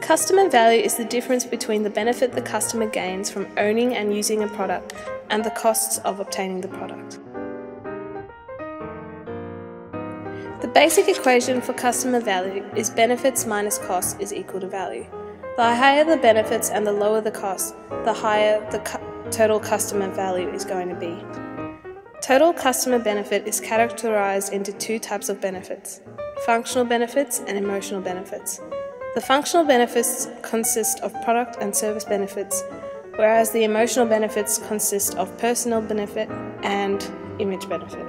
Customer value is the difference between the benefit the customer gains from owning and using a product and the costs of obtaining the product. The basic equation for customer value is benefits minus costs is equal to value. The higher the benefits and the lower the costs, the higher the total customer value is going to be. Total customer benefit is categorized into two types of benefits: functional benefits and emotional benefits. The functional benefits consist of product and service benefits, whereas the emotional benefits consist of personal benefit and image benefit.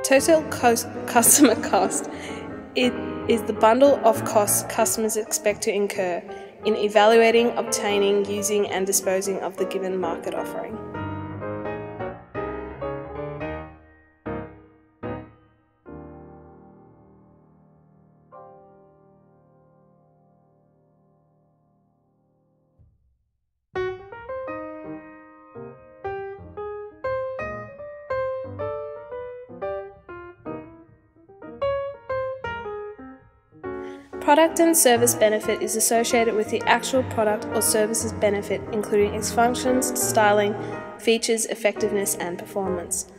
Total customer cost is the bundle of costs customers expect to incur in evaluating, obtaining, using and disposing of the given market offering. Product and service benefit is associated with the actual product or service's benefit, including its functions, styling, features, effectiveness, and performance.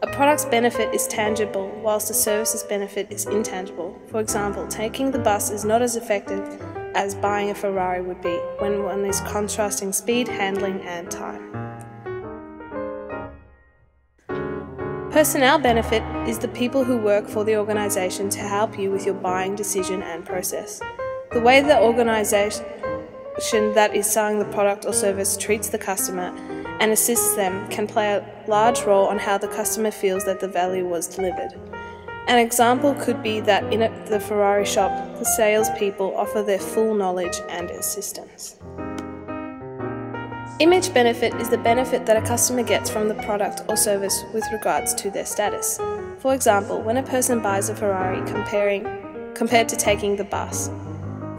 A product's benefit is tangible, whilst a service's benefit is intangible. For example, taking the bus is not as effective as buying a Ferrari would be, when one is contrasting speed, handling, and time. Personnel benefit is the people who work for the organisation to help you with your buying decision and process. The way the organisation that is selling the product or service treats the customer and assists them can play a large role on how the customer feels that the value was delivered. An example could be that in the Ferrari shop, the salespeople offer their full knowledge and assistance. Image benefit is the benefit that a customer gets from the product or service with regards to their status. For example, when a person buys a Ferrari compared to taking the bus,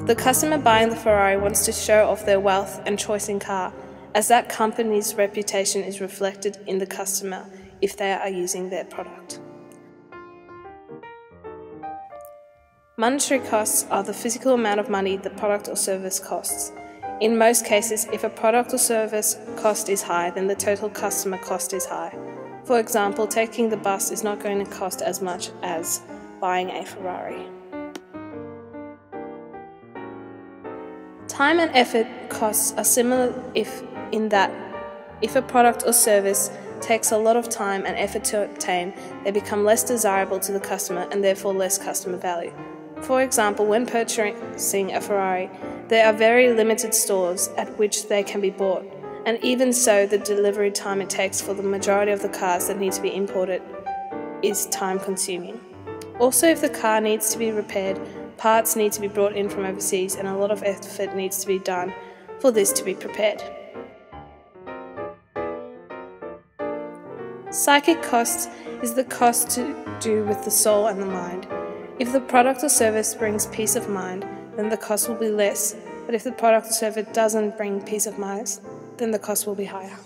the customer buying the Ferrari wants to show off their wealth and choice in car, as that company's reputation is reflected in the customer if they are using their product. Monetary costs are the physical amount of money the product or service costs. In most cases, if a product or service cost is high, then the total customer cost is high. For example, taking the bus is not going to cost as much as buying a Ferrari. Time and effort costs are similar in that if a product or service takes a lot of time and effort to obtain, they become less desirable to the customer and therefore less customer value. For example, when purchasing a Ferrari, there are very limited stores at which they can be bought, and even so, the delivery time it takes for the majority of the cars that need to be imported is time-consuming. Also, if the car needs to be repaired, parts need to be brought in from overseas, and a lot of effort needs to be done for this to be prepared. Psychic costs is the cost to do with the soul and the mind. If the product or service brings peace of mind, then the cost will be less, but if the product or service doesn't bring peace of mind, then the cost will be higher.